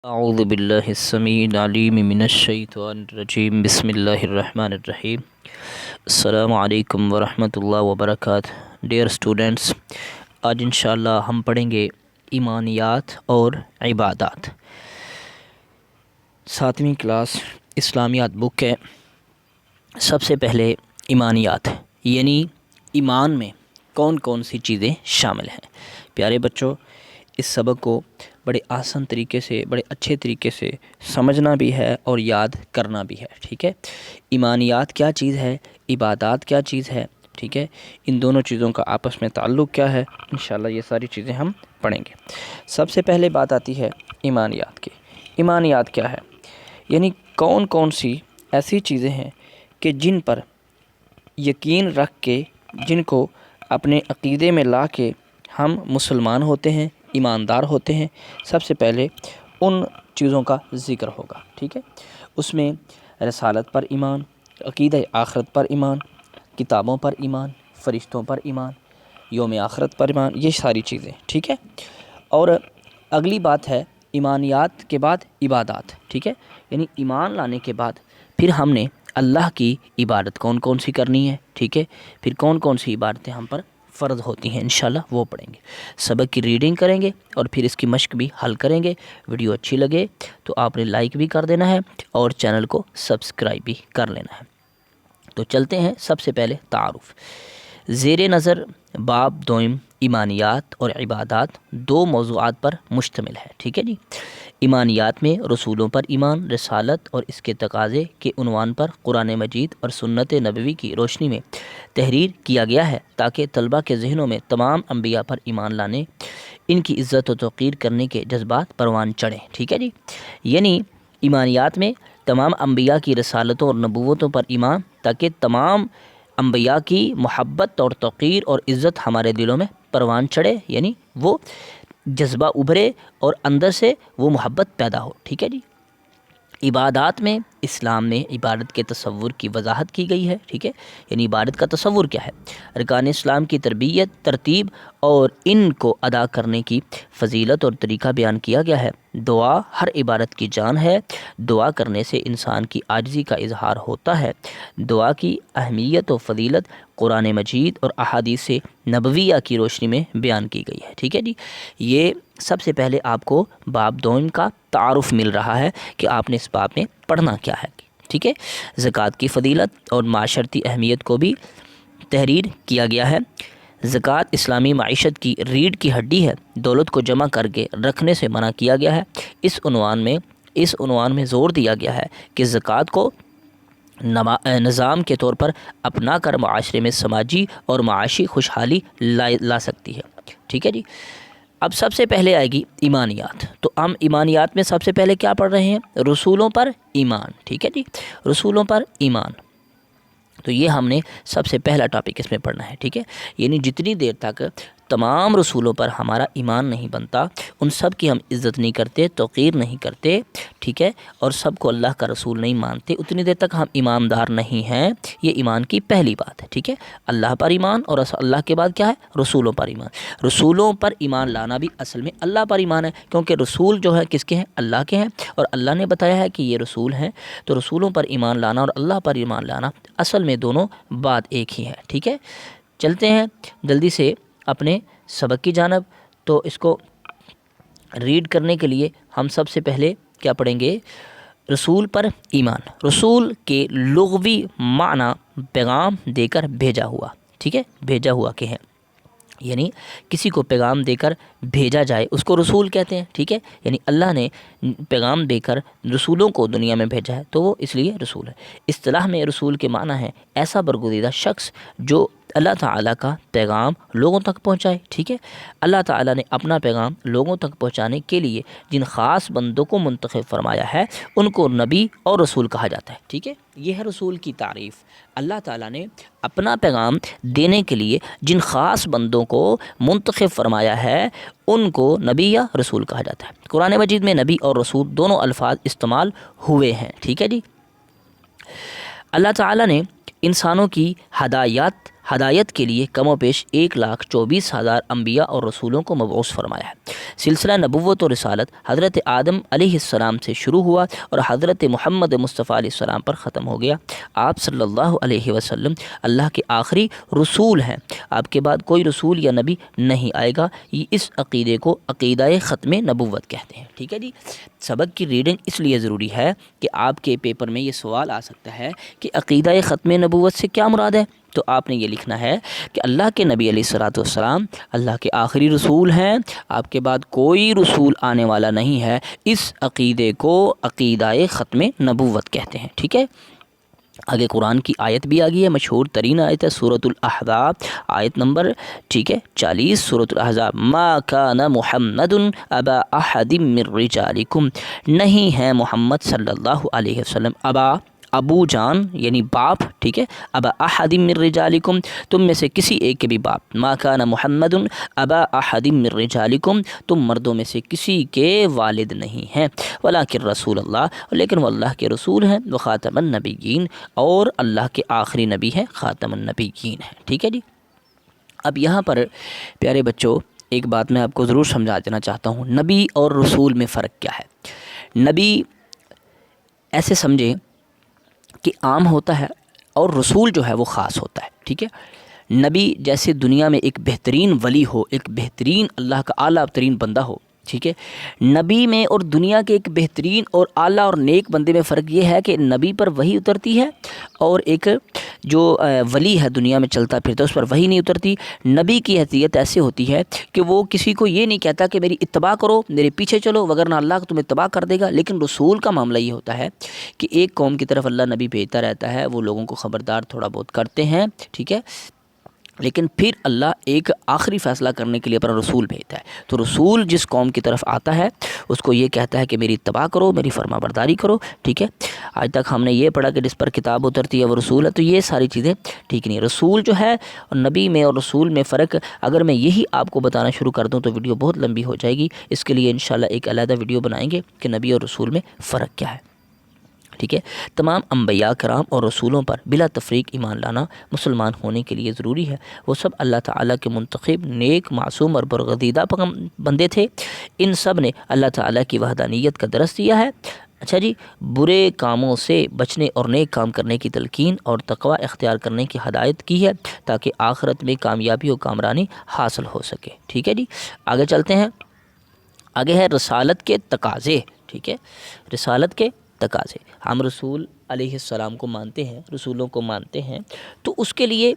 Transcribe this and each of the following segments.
اعوذ باللہ السمیع العلیم من الشیطان الرجیم بسم اللہ الرحمن الرحیم السلام علیکم ورحمۃ اللہ وبرکاتہ۔ ڈیئر اسٹوڈنٹس، آج انشاءاللہ ہم پڑھیں گے ایمانیات اور عبادات۔ 7ویں کلاس اسلامیات بک ہے۔ سب سے پہلے ایمانیات یعنی ایمان میں کون کون سی چیزیں شامل ہیں۔ پیارے بچوں، اس سبق کو بڑے آسان طریقے سے، بڑے اچھے طریقے سے سمجھنا بھی ہے اور یاد کرنا بھی ہے، ٹھیک ہے۔ ایمانیات کیا چیز ہے، عبادات کیا چیز ہے، ٹھیک ہے، ان دونوں چیزوں کا آپس میں تعلق کیا ہے، انشاءاللہ یہ ساری چیزیں ہم پڑھیں گے۔ سب سے پہلے بات آتی ہے ایمانیات کی۔ ایمانیات کیا ہے؟ یعنی کون کون سی ایسی چیزیں ہیں کہ جن پر یقین رکھ کے، جن کو اپنے عقیدے میں لا کے ہم مسلمان ہوتے ہیں، ایماندار ہوتے ہیں۔ سب سے پہلے ان چیزوں کا ذکر ہوگا، ٹھیک ہے۔ اس میں رسالت پر ایمان، عقیدہ آخرت پر ایمان، کتابوں پر ایمان، فرشتوں پر ایمان، یوم آخرت پر ایمان، یہ ساری چیزیں، ٹھیک ہے۔ اور اگلی بات ہے ایمانیات کے بعد عبادات، ٹھیک ہے۔ یعنی ایمان لانے کے بعد پھر ہم نے اللہ کی عبادت کون کون سی کرنی ہے، ٹھیک ہے۔ پھر کون کون سی عبادتیں ہم پر فرض ہوتی ہیں، انشاءاللہ وہ پڑھیں گے۔ سبق کی ریڈنگ کریں گے اور پھر اس کی مشق بھی حل کریں گے۔ ویڈیو اچھی لگے تو آپ نے لائک بھی کر دینا ہے اور چینل کو سبسکرائب بھی کر لینا ہے۔ تو چلتے ہیں، سب سے پہلے تعارف۔ زیر نظر باب دوئم ایمانیات اور عبادات دو موضوعات پر مشتمل ہے، ٹھیک ہے جی۔ ایمانیات میں رسولوں پر ایمان، رسالت اور اس کے تقاضے کے عنوان پر قرآن مجید اور سنت نبوی کی روشنی میں تحریر کیا گیا ہے تاکہ طلبہ کے ذہنوں میں تمام انبیاء پر ایمان لانے، ان کی عزت و توقیر کرنے کے جذبات پروان چڑھیں، ٹھیک ہے جی۔ یعنی ایمانیات میں تمام انبیاء کی رسالتوں اور نبوتوں پر ایمان تاکہ تمام انبیاء کی محبت اور توقیر اور عزت ہمارے دلوں میں پروان چڑھے، یعنی وہ جذبہ ابھرے اور اندر سے وہ محبت پیدا ہو، ٹھیک ہے جی۔ عبادات میں اسلام میں عبادت کے تصور کی وضاحت کی گئی ہے، ٹھیک ہے۔ یعنی عبادت کا تصور کیا ہے؟ ارکان اسلام کی ترتیب اور ان کو ادا کرنے کی فضیلت اور طریقہ بیان کیا گیا ہے۔ دعا ہر عبادت کی جان ہے۔ دعا کرنے سے انسان کی عاجزی کا اظہار ہوتا ہے۔ دعا کی اہمیت و فضیلت قرآن مجید اور احادیث نبویہ کی روشنی میں بیان کی گئی ہے، ٹھیک ہے جی۔ یہ سب سے پہلے آپ کو باب دوم کا تعارف مل رہا ہے کہ آپ نے اس باب میں پڑھنا کیا ہے، ٹھیک ہے۔ زکوٰۃ کی فضیلت اور معاشرتی اہمیت کو بھی تحریر کیا گیا ہے۔ زکوٰۃ اسلامی معیشت کی ریڑھ کی ہڈی ہے۔ دولت کو جمع کر کے رکھنے سے منع کیا گیا ہے۔ اس عنوان میں زور دیا گیا ہے کہ زکوٰۃ کو نظام کے طور پر اپنا کر معاشرے میں سماجی اور معاشی خوشحالی لا سکتی ہے، ٹھیک ہے جی۔ اب سب سے پہلے آئے گی ایمانیات۔ تو ہم ایمانیات میں سب سے پہلے کیا پڑھ رہے ہیں؟ رسولوں پر ایمان، ٹھیک ہے جی۔ رسولوں پر ایمان، تو یہ ہم نے سب سے پہلا ٹاپک اس میں پڑھنا ہے، ٹھیک ہے۔ یعنی جتنی دیر تک تمام رسولوں پر ہمارا ایمان نہیں بنتا، ان سب کی ہم عزت نہیں کرتے، توقیر نہیں کرتے، ٹھیک ہے، اور سب کو اللہ کا رسول نہیں مانتے، اتنی دیر تک ہم ایماندار نہیں ہیں۔ یہ ایمان کی پہلی بات ہے، ٹھیک ہے۔ اللہ پر ایمان، اور اللہ کے بعد کیا ہے؟ رسولوں پر ایمان۔ رسولوں پر ایمان لانا بھی اصل میں اللہ پر ایمان ہے، کیونکہ رسول جو ہے کس کے ہیں؟ اللہ کے ہیں، اور اللہ نے بتایا ہے کہ یہ رسول ہیں۔ تو رسولوں پر ایمان لانا اور اللہ پر ایمان لانا اصل میں دونوں بات ایک ہی ہے، ٹھیک ہے۔ چلتے ہیں جلدی سے اپنے سبق کی جانب۔ تو اس کو ریڈ کرنے کے لیے ہم سب سے پہلے کیا پڑھیں گے؟ رسول پر ایمان۔ رسول کے لغوی معنی پیغام دے کر بھیجا ہوا، ٹھیک ہے، بھیجا ہوا کے ہیں، یعنی کسی کو پیغام دے کر بھیجا جائے اس کو رسول کہتے ہیں، ٹھیک ہے۔ یعنی اللہ نے پیغام دے کر رسولوں کو دنیا میں بھیجا ہے تو وہ اس لیے رسول ہے۔ اصطلاح میں رسول کے معنی ہے ایسا برگزیدہ شخص جو اللہ تعالیٰ کا پیغام لوگوں تک پہنچائے، ٹھیک ہے۔ اللہ تعالیٰ نے اپنا پیغام لوگوں تک پہنچانے کے لیے جن خاص بندوں کو منتخب فرمایا ہے ان کو نبی اور رسول کہا جاتا ہے، ٹھیک ہے۔ یہ ہے رسول کی تعریف۔ اللہ تعالیٰ نے اپنا پیغام دینے کے لیے جن خاص بندوں کو منتخب فرمایا ہے ان کو نبی یا رسول کہا جاتا ہے۔ قرآن مجید میں نبی اور رسول دونوں الفاظ استعمال ہوئے ہیں، ٹھیک ہے جی۔ اللہ تعالیٰ نے انسانوں کی ہدایت کے لیے کم و بیش 1,24,000 انبیاء اور رسولوں کو مبعوث فرمایا ہے۔ سلسلہ نبوت و رسالت حضرت آدم علیہ السلام سے شروع ہوا اور حضرت محمد مصطفیٰ علیہ السلام پر ختم ہو گیا۔ آپ صلی اللہ علیہ وسلم اللہ کے آخری رسول ہیں، آپ کے بعد کوئی رسول یا نبی نہیں آئے گا۔ یہ اس عقیدے کو عقیدہ ختم نبوت کہتے ہیں، ٹھیک ہے جی۔ سبق کی ریڈنگ اس لیے ضروری ہے کہ آپ کے پیپر میں یہ سوال آ سکتا ہے کہ عقیدہ ختم نبوت سے کیا مراد ہے، تو آپ نے یہ لکھنا ہے کہ اللہ کے نبی علیہ الصلوۃ والسلام اللہ کے آخری رسول ہیں، آپ کے بعد کوئی رسول آنے والا نہیں ہے۔ اس عقیدے کو عقیدہ ختم نبوت کہتے ہیں، ٹھیک ہے۔ آگے قرآن کی آیت بھی آ گئی ہے، مشہور ترین آیت ہے سورۃ الاحزاب، آیت نمبر 40 سورۃ الاحزاب۔ ما کان محمد ابا احد من رجالکم، نہیں ہے محمد صلی اللہ علیہ وسلم ابا، ابو جان یعنی باپ، ٹھیک ہے، ابا احد من رجالکم، تم میں سے کسی ایک کے بھی باپ۔ ما کان محمد ابا احد من رجالکم، تم مردوں میں سے کسی کے والد نہیں ہیں، ولکن رسول اللہ، لیکن وہ اللہ کے رسول ہیں، وہ خاتم النبیین، اور اللہ کے آخری نبی ہیں، خاتم النبیین ہیں، ٹھیک ہے جی۔ اب یہاں پر پیارے بچوں ایک بات میں آپ کو ضرور سمجھا دینا چاہتا ہوں، نبی اور رسول میں فرق کیا ہے۔ نبی ایسے سمجھیں کہ عام ہوتا ہے، اور رسول جو ہے وہ خاص ہوتا ہے، ٹھیک ہے۔ نبی جیسے دنیا میں ایک بہترین ولی ہو، ایک بہترین اللہ کا اعلیٰ ترین بندہ ہو، ٹھیک ہے۔ نبی میں اور دنیا کے ایک بہترین اور اعلیٰ اور نیک بندے میں فرق یہ ہے کہ نبی پر وحی اترتی ہے، اور ایک جو ولی ہے دنیا میں چلتا پھرتا اس پر وحی نہیں اترتی۔ نبی کی حیثیت ایسے ہوتی ہے کہ وہ کسی کو یہ نہیں کہتا کہ میری اتباع کرو، میرے پیچھے چلو، وگرنہ اللہ تمہیں اتباع کر دے گا۔ لیکن رسول کا معاملہ یہ ہوتا ہے کہ ایک قوم کی طرف اللہ نبی بھیجتا رہتا ہے، وہ لوگوں کو خبردار تھوڑا بہت کرتے ہیں، ٹھیک ہے، لیکن پھر اللہ ایک آخری فیصلہ کرنے کے لیے اپنا رسول بھیجتا ہے۔ تو رسول جس قوم کی طرف آتا ہے اس کو یہ کہتا ہے کہ میری اتباع کرو، میری فرما برداری کرو، ٹھیک ہے۔ آج تک ہم نے یہ پڑھا کہ جس پر کتاب اترتی ہے وہ رسول ہے، تو یہ ساری چیزیں ٹھیک نہیں۔ رسول جو ہے اور نبی میں اور رسول میں فرق اگر میں یہی آپ کو بتانا شروع کر دوں تو ویڈیو بہت لمبی ہو جائے گی۔ اس کے لیے انشاءاللہ ایک علیحدہ ویڈیو بنائیں گے کہ نبی اور رسول میں فرق کیا ہے، ٹھیک ہے۔ تمام انبیاء کرام اور رسولوں پر بلا تفریق ایمان لانا مسلمان ہونے کے لیے ضروری ہے۔ وہ سب اللہ تعالیٰ کے منتخب نیک معصوم اور برگزیدہ بندے تھے۔ ان سب نے اللہ تعالیٰ کی وحدانیت کا درس دیا ہے، اچھا جی، برے کاموں سے بچنے اور نیک کام کرنے کی تلقین اور تقوی اختیار کرنے کی ہدایت کی ہے تاکہ آخرت میں کامیابی و کامرانی حاصل ہو سکے، ٹھیک ہے جی۔ آگے چلتے ہیں، آگے ہے رسالت کے تقاضے، ٹھیک ہے۔ رسالت کے تقاضے، ہم رسول علیہ السلام کو مانتے ہیں، رسولوں کو مانتے ہیں، تو اس کے لیے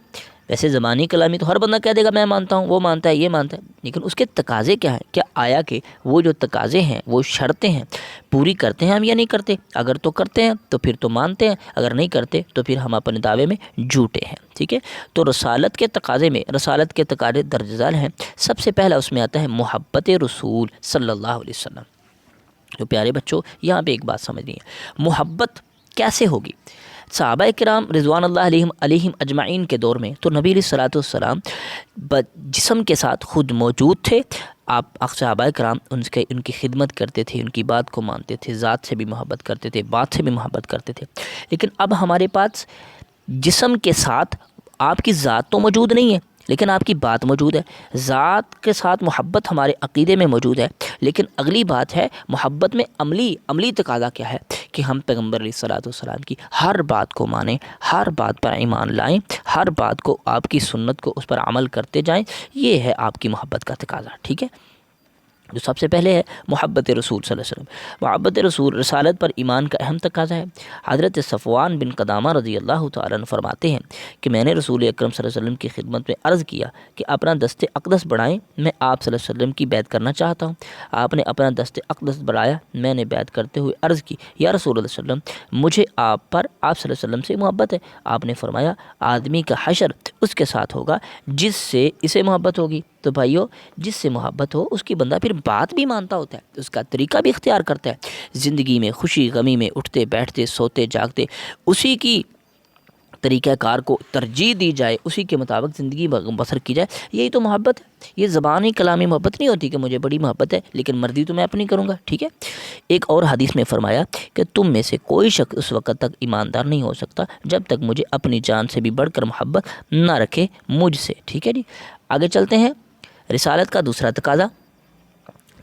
ویسے زبانی کلامی تو ہر بندہ کہہ دے گا میں مانتا ہوں، وہ مانتا ہے، یہ مانتا ہے، لیکن اس کے تقاضے کیا ہیں؟ کیا آیا کہ وہ جو تقاضے ہیں وہ شرطیں ہیں پوری کرتے ہیں ہم یا نہیں کرتے؟ اگر تو کرتے ہیں تو پھر تو مانتے ہیں، اگر نہیں کرتے تو پھر ہم اپنے دعوے میں جھوٹے ہیں، ٹھیک ہے۔ تو رسالت کے تقاضے میں، رسالت کے تقاضے درج ذیل ہیں۔ سب سے پہلا اس میں آتا ہے محبت رسول صلی اللہ علیہ وسلم۔ تو پیارے بچوں یہاں پہ ایک بات سمجھنی ہے، محبت کیسے ہوگی؟ صحابہ کرام رضوان اللہ علیہم اجمعین کے دور میں تو نبی علیہ الصلوۃ والسلام جسم کے ساتھ خود موجود تھے، آپ صحابہ کرام ان کی خدمت کرتے تھے، ان کی بات کو مانتے تھے، ذات سے بھی محبت کرتے تھے، بات سے بھی محبت کرتے تھے۔ لیکن اب ہمارے پاس جسم کے ساتھ آپ کی ذات تو موجود نہیں ہے لیکن آپ کی بات موجود ہے۔ ذات کے ساتھ محبت ہمارے عقیدے میں موجود ہے، لیکن اگلی بات ہے محبت میں عملی تقاضا کیا ہے کہ ہم پیغمبر علیہ الصلوۃ والسلام کی ہر بات کو مانیں، ہر بات پر ایمان لائیں، ہر بات کو آپ کی سنت کو اس پر عمل کرتے جائیں۔ یہ ہے آپ کی محبت کا تقاضا، ٹھیک ہے۔ جو سب سے پہلے ہے محبت رسول صلی اللہ علیہ وسلم۔ محبت رسول رسالت پر ایمان کا اہم تقاضا ہے۔ حضرت صفوان بن قدامہ رضی اللہ تعالیٰ عنہ فرماتے ہیں کہ میں نے رسول اکرم صلی اللہ علیہ وسلم کی خدمت میں عرض کیا کہ اپنا دست اقدس بڑھائیں، میں آپ صلی اللہ علیہ وسلم کی بیعت کرنا چاہتا ہوں۔ آپ نے اپنا دست اقدس بڑھایا، میں نے بیعت کرتے ہوئے عرض کی یا رسول اللہ صلی اللہ علیہ وسلم مجھے آپ پر آپ صلی اللہ علیہ وسلم سے محبت ہے۔ آپ نے فرمایا آدمی کا حشر اس کے ساتھ ہوگا جس سے اسے محبت ہوگی۔ تو بھائیو جس سے محبت ہو اس کی بندہ پھر بات بھی مانتا ہوتا ہے، اس کا طریقہ بھی اختیار کرتا ہے، زندگی میں خوشی غمی میں اٹھتے بیٹھتے سوتے جاگتے اسی کی طریقہ کار کو ترجیح دی جائے، اسی کے مطابق زندگی بسر کی جائے، یہی تو محبت ہے۔ یہ زبانی کلامی محبت نہیں ہوتی کہ مجھے بڑی محبت ہے لیکن مرضی تو میں اپنی کروں گا، ٹھیک ہے۔ ایک اور حدیث میں فرمایا کہ تم میں سے کوئی شخص اس وقت تک ایماندار نہیں ہو سکتا جب تک مجھے اپنی جان سے بھی بڑھ کر محبت نہ رکھے مجھ سے، ٹھیک ہے جی۔ آگے چلتے ہیں۔ رسالت کا دوسرا تقاضا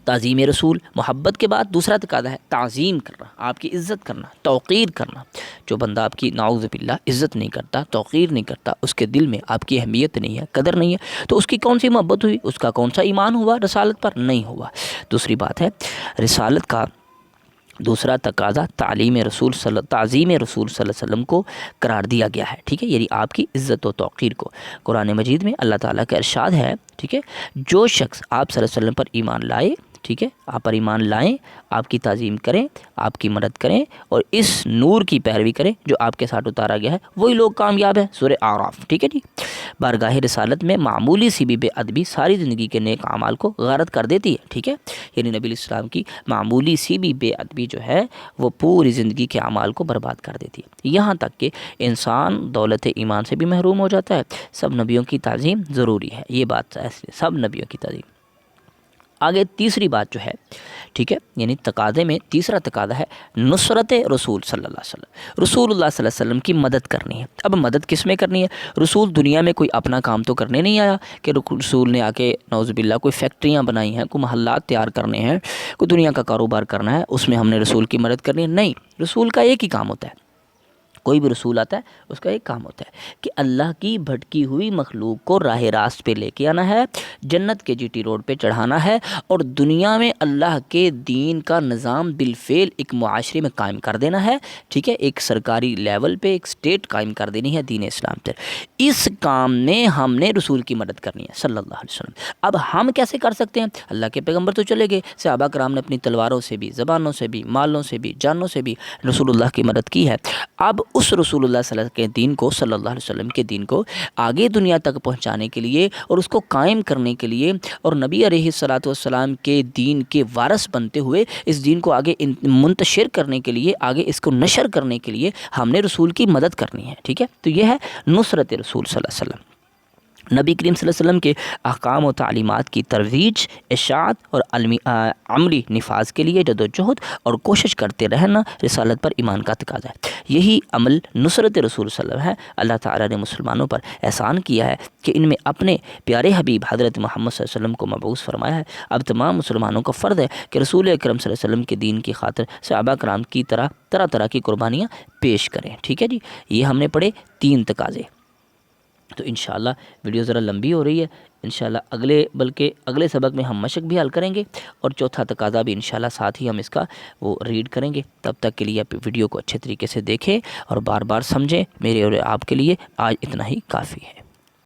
تعظیم رسول، محبت کے بعد دوسرا تقاضا ہے تعظیم کرنا، آپ کی عزت کرنا، توقیر کرنا۔ جو بندہ آپ کی نعوذ باللہ عزت نہیں کرتا، توقیر نہیں کرتا، اس کے دل میں آپ کی اہمیت نہیں ہے، قدر نہیں ہے، تو اس کی کون سی محبت ہوئی، اس کا کون سا ایمان ہوا رسالت پر؟ نہیں ہوا۔ دوسری بات ہے رسالت کا دوسرا تقاضا تعظیم رسول صلی اللہ علیہ وسلم کو قرار دیا گیا ہے، ٹھیک ہے، یعنی آپ کی عزت و توقیر کو۔ قرآن مجید میں اللہ تعالیٰ کا ارشاد ہے، ٹھیک ہے، جو شخص آپ صلی اللہ علیہ وسلم پر ایمان لائے، ٹھیک ہے، آپ پر ایمان لائیں، آپ کی تعظیم کریں، آپ کی مدد کریں اور اس نور کی پیروی کریں جو آپ کے ساتھ اتارا گیا ہے، وہی لوگ کامیاب ہیں۔ سورہ اعراف، ٹھیک ہے جی۔ بارگاہ رسالت میں معمولی سی بھی بے ادبی ساری زندگی کے نیک اعمال کو غارت کر دیتی ہے، ٹھیک ہے، یعنی نبی علیہ السلام کی معمولی سی بھی بے ادبی جو ہے وہ پوری زندگی کے اعمال کو برباد کر دیتی ہے، یہاں تک کہ انسان دولت ایمان سے بھی محروم ہو جاتا ہے۔ سب نبیوں کی تعظیم ضروری ہے، یہ بات ایسے سب نبیوں کی تعظیم۔ آگے تیسری بات جو ہے، ٹھیک ہے، یعنی تقاضے میں تیسرا تقاضا ہے نصرت رسول صلی اللہ علیہ وسلم، رسول اللہ صلی اللہ علیہ وسلم کی مدد کرنی ہے۔ اب مدد کس میں کرنی ہے؟ رسول دنیا میں کوئی اپنا کام تو کرنے نہیں آیا کہ رسول نے آ کے نعوذ باللہ کوئی فیکٹریاں بنائی ہیں، کوئی محلات تیار کرنے ہیں، کوئی دنیا کا کاروبار کرنا ہے، اس میں ہم نے رسول کی مدد کرنی ہے، نہیں۔ رسول کا ایک ہی کام ہوتا ہے، کوئی بھی رسول آتا ہے اس کا ایک کام ہوتا ہے کہ اللہ کی بھٹکی ہوئی مخلوق کو راہ راست پہ لے کے آنا ہے، جنت کے جی ٹی روڈ پہ چڑھانا ہے اور دنیا میں اللہ کے دین کا نظام بالفعل ایک معاشرے میں قائم کر دینا ہے، ٹھیک ہے، ایک سرکاری لیول پہ ایک سٹیٹ قائم کر دینی ہے دین اسلام پر۔ اس کام میں ہم نے رسول کی مدد کرنی ہے صلی اللہ علیہ وسلم۔ اب ہم کیسے کر سکتے ہیں؟ اللہ کے پیغمبر تو چلے گئے، صحابہ کرام نے اپنی تلواروں سے بھی، زبانوں سے بھی، مالوں سے بھی، جانوں سے بھی رسول اللہ کی مدد کی ہے۔ اب اس رسول اللہ صلی اللہ علیہ وسلم کے دین کو، صلی اللہ علیہ وسلم کے دین کو آگے دنیا تک پہنچانے کے لیے اور اس کو قائم کرنے کے لیے اور نبی علیہ الصلوۃ والسلام کے دین کے وارث بنتے ہوئے اس دین کو آگے منتشر کرنے کے لیے، آگے اس کو نشر کرنے کے لیے ہم نے رسول کی مدد کرنی ہے، ٹھیک ہے۔ تو یہ ہے نصرت رسول صلی اللہ علیہ وسلم، نبی کریم صلی اللہ علیہ وسلم کے احکام و تعلیمات کی ترویج، اشاعت اور عملی نفاذ کے لیے جدوجہد اور کوشش کرتے رہنا رسالت پر ایمان کا تقاضا ہے۔ یہی عمل نصرت رسول صلی اللہ علیہ وسلم ہے۔ اللہ تعالیٰ نے مسلمانوں پر احسان کیا ہے کہ ان میں اپنے پیارے حبیب حضرت محمد صلی اللہ علیہ وسلم کو مبعوث فرمایا ہے۔ اب تمام مسلمانوں کو فرض ہے کہ رسول اکرم صلی اللہ علیہ وسلم کے دین کی خاطر صحابہ کرام کی طرح کی قربانیاں پیش کریں، ٹھیک ہے جی۔ یہ ہم نے پڑھے 3 تقاضے۔ تو انشاءاللہ ویڈیو ذرا لمبی ہو رہی ہے، انشاءاللہ اگلے سبق میں ہم مشق بھی حل کریں گے اور چوتھا تقاضا بھی انشاءاللہ ساتھ ہی ہم اس کا وہ ریڈ کریں گے۔ تب تک کے لیے آپ ویڈیو کو اچھے طریقے سے دیکھیں اور بار بار سمجھیں، میرے اور آپ کے لیے آج اتنا ہی کافی ہے۔